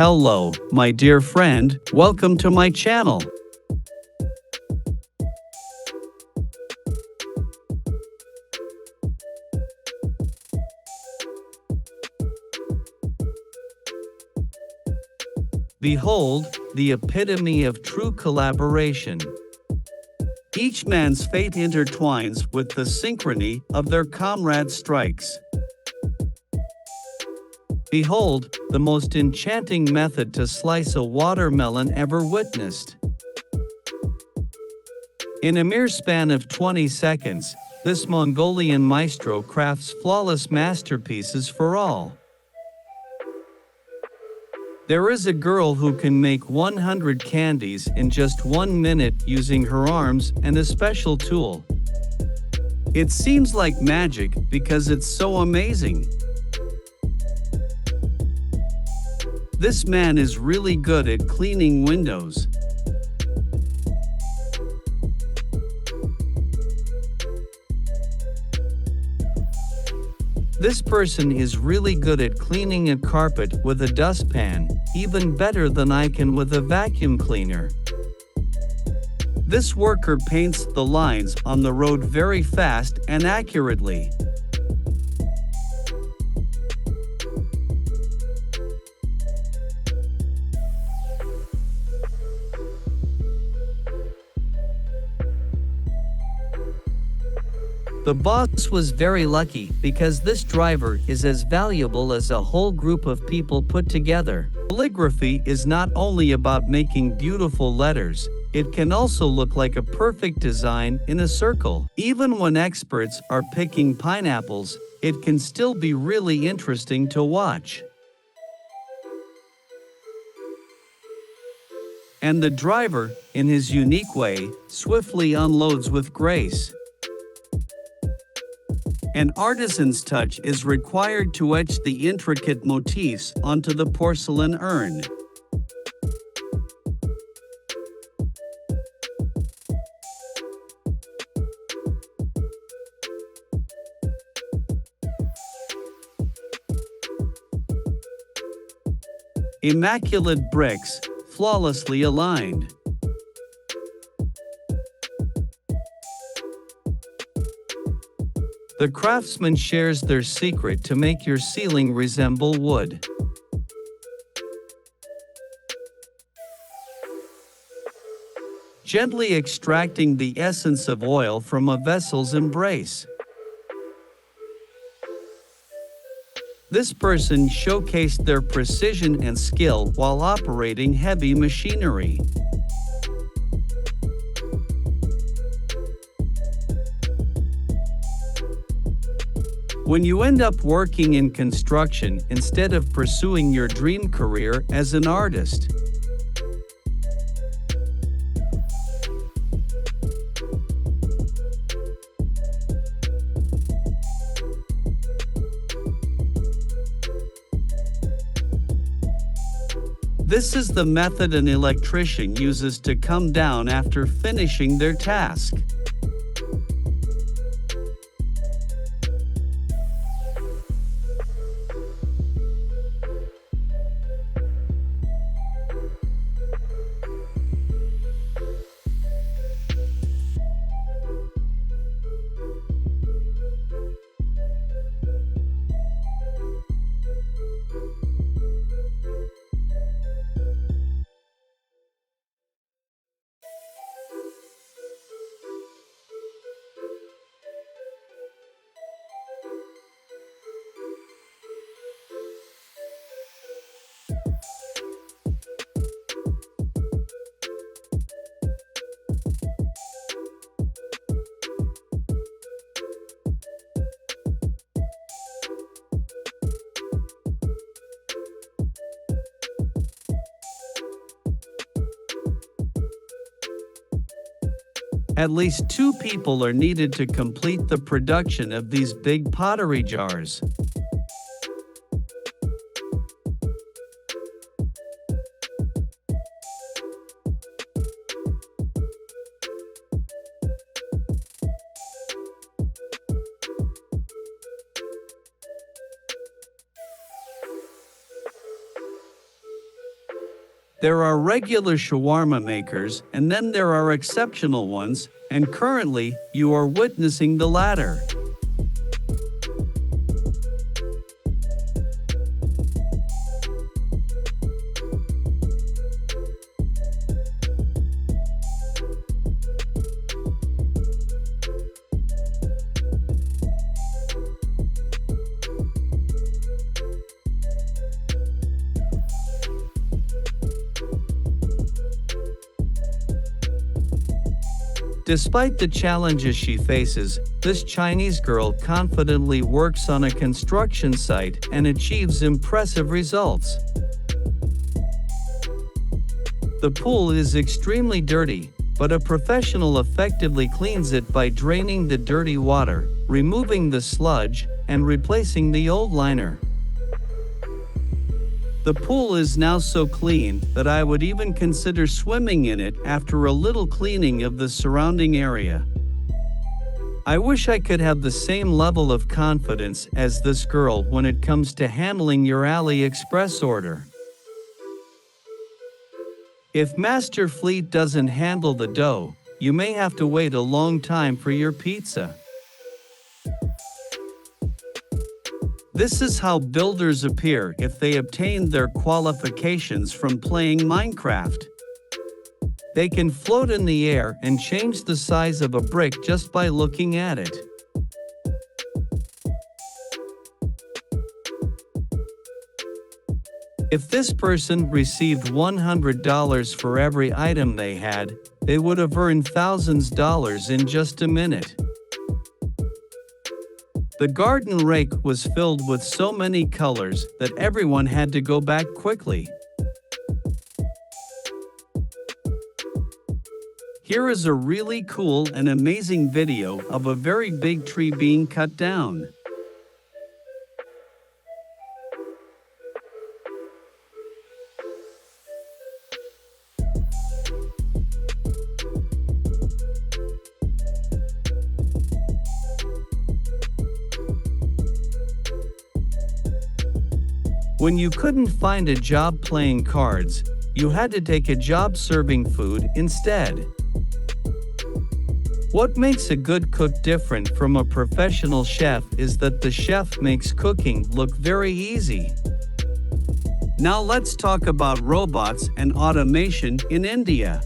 Hello, my dear friend, welcome to my channel. Behold, the epitome of true collaboration. Each man's fate intertwines with the synchrony of their comrade's strikes. Behold, the most enchanting method to slice a watermelon ever witnessed. In a mere span of 20 seconds, this Mongolian maestro crafts flawless masterpieces for all. There is a girl who can make 100 candies in just 1 minute using her arms and a special tool. It seems like magic because it's so amazing. This man is really good at cleaning windows. This person is really good at cleaning a carpet with a dustpan, even better than I can with a vacuum cleaner. This worker paints the lines on the road very fast and accurately. The boss was very lucky because this driver is as valuable as a whole group of people put together. Calligraphy is not only about making beautiful letters, it can also look like a perfect design in a circle. Even when experts are picking pineapples, it can still be really interesting to watch. And the driver, in his unique way, swiftly unloads with grace. An artisan's touch is required to etch the intricate motifs onto the porcelain urn. Immaculate bricks, flawlessly aligned. The craftsman shares their secret to make your ceiling resemble wood. Gently extracting the essence of oil from a vessel's embrace. This person showcased their precision and skill while operating heavy machinery. When you end up working in construction instead of pursuing your dream career as an artist. This is the method an electrician uses to come down after finishing their task. At least 2 people are needed to complete the production of these big pottery jars. There are regular shawarma makers, and then there are exceptional ones, and currently, you are witnessing the latter. Despite the challenges she faces, this Chinese girl confidently works on a construction site and achieves impressive results. The pool is extremely dirty, but a professional effectively cleans it by draining the dirty water, removing the sludge, and replacing the old liner. The pool is now so clean that I would even consider swimming in it after a little cleaning of the surrounding area. I wish I could have the same level of confidence as this girl when it comes to handling your AliExpress order. If Master Fleet doesn't handle the dough, you may have to wait a long time for your pizza. This is how builders appear if they obtain their qualifications from playing Minecraft. They can float in the air and change the size of a brick just by looking at it. If this person received $100 for every item they had, they would have earned thousands of dollars in just a minute. The garden rake was filled with so many colors that everyone had to go back quickly. Here is a really cool and amazing video of a very big tree being cut down. When you couldn't find a job playing cards, you had to take a job serving food instead. What makes a good cook different from a professional chef is that the chef makes cooking look very easy. Now let's talk about robots and automation in India.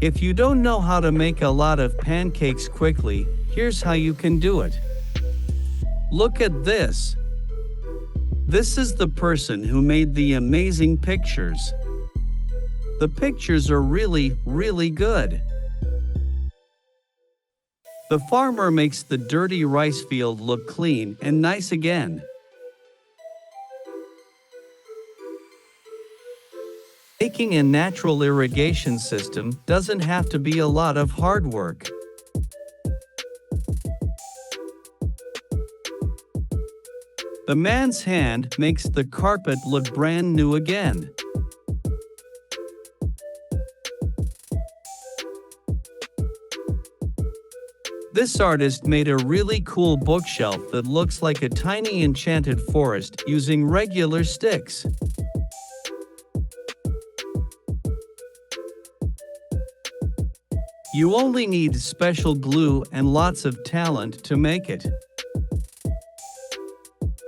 If you don't know how to make a lot of pancakes quickly, here's how you can do it. Look at this. This is the person who made the amazing pictures. The pictures are really, really good. The farmer makes the dirty rice field look clean and nice again. Making a natural irrigation system doesn't have to be a lot of hard work. The man's hand makes the carpet look brand new again. This artist made a really cool bookshelf that looks like a tiny enchanted forest using regular sticks. You only need special glue and lots of talent to make it.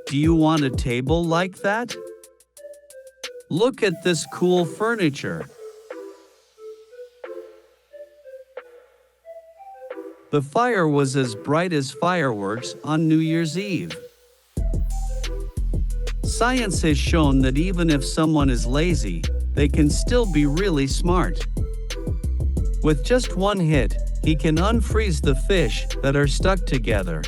Do you want a table like that? Look at this cool furniture. The fire was as bright as fireworks on New Year's Eve. Science has shown that even if someone is lazy, they can still be really smart. With just one hit, he can unfreeze the fish that are stuck together.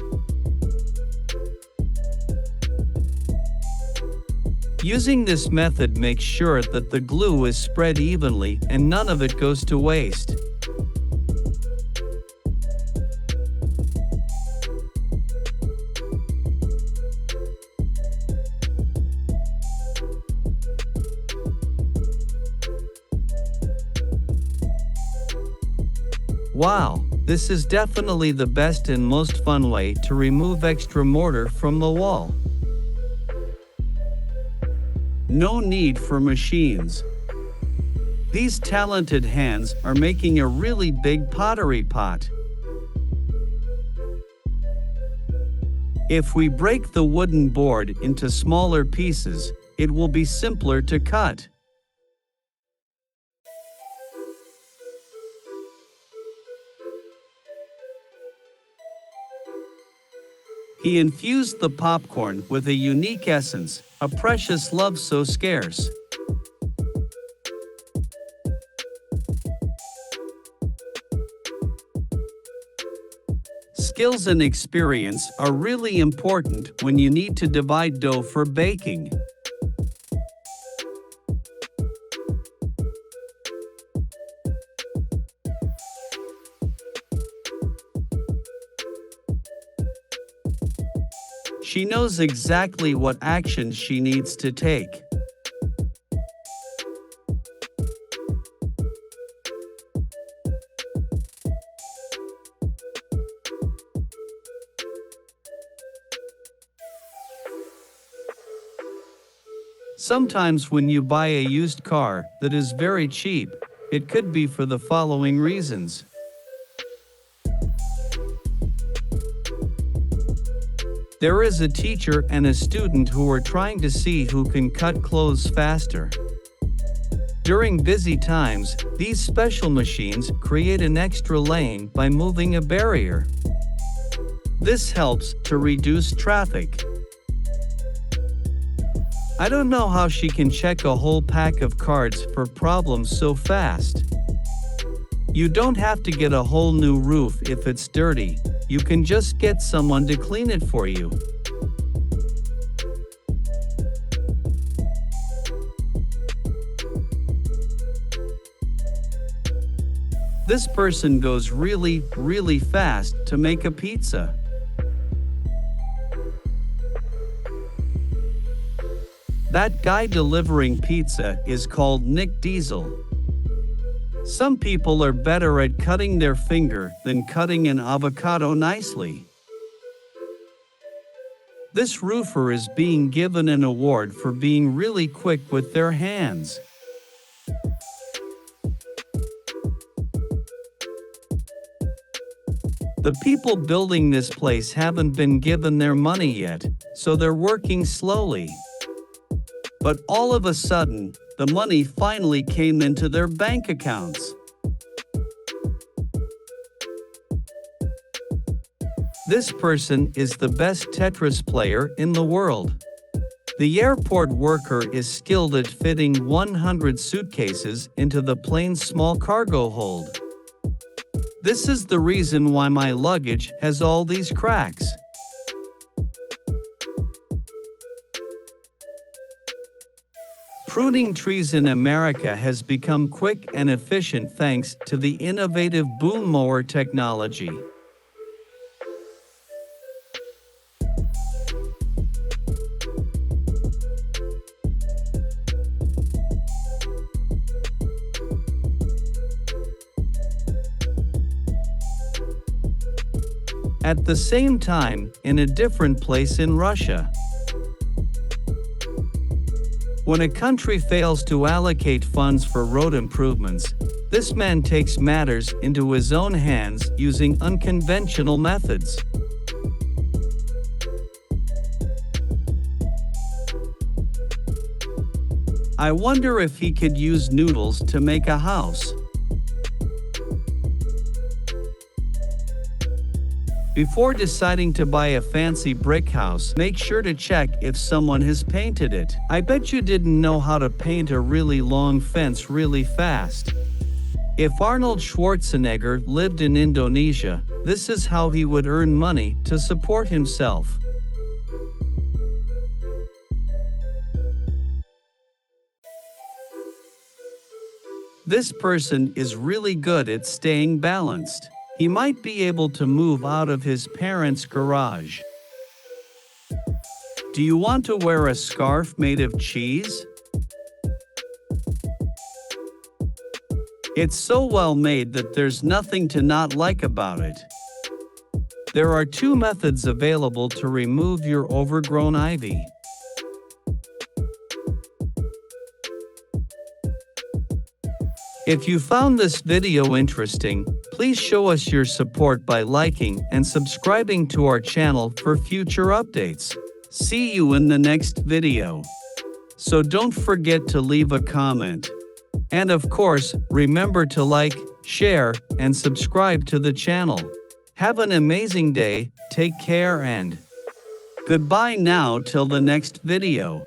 Using this method makes sure that the glue is spread evenly and none of it goes to waste. Wow, this is definitely the best and most fun way to remove extra mortar from the wall. No need for machines. These talented hands are making a really big pottery pot. If we break the wooden board into smaller pieces, it will be simpler to cut. He infused the popcorn with a unique essence, a precious love so scarce. Skills and experience are really important when you need to divide dough for baking. She knows exactly what actions she needs to take. Sometimes when you buy a used car that is very cheap, it could be for the following reasons. There is a teacher and a student who are trying to see who can cut clothes faster. During busy times, these special machines create an extra lane by moving a barrier. This helps to reduce traffic. I don't know how she can check a whole pack of cards for problems so fast. You don't have to get a whole new roof if it's dirty. You can just get someone to clean it for you. This person goes really fast to make a pizza. That guy delivering pizza is called Nick Diesel. Some people are better at cutting their finger than cutting an avocado nicely. This roofer is being given an award for being really quick with their hands. The people building this place haven't been given their money yet, so they're working slowly. But all of a sudden, the money finally came into their bank accounts. This person is the best Tetris player in the world. The airport worker is skilled at fitting 100 suitcases into the plane's small cargo hold. This is the reason why my luggage has all these cracks. Pruning trees in America has become quick and efficient thanks to the innovative boom mower technology. At the same time, in a different place in Russia, when a country fails to allocate funds for road improvements, this man takes matters into his own hands using unconventional methods. I wonder if he could use noodles to make a house. Before deciding to buy a fancy brick house, make sure to check if someone has painted it. I bet you didn't know how to paint a really long fence really fast. If Arnold Schwarzenegger lived in Indonesia, this is how he would earn money to support himself. This person is really good at staying balanced. He might be able to move out of his parents' garage. Do you want to wear a scarf made of cheese? It's so well made that there's nothing to not like about it. There are two methods available to remove your overgrown ivy. If you found this video interesting, please show us your support by liking and subscribing to our channel for future updates. See you in the next video. So don't forget to leave a comment. And of course, remember to like, share, and subscribe to the channel. Have an amazing day, take care and goodbye now till the next video.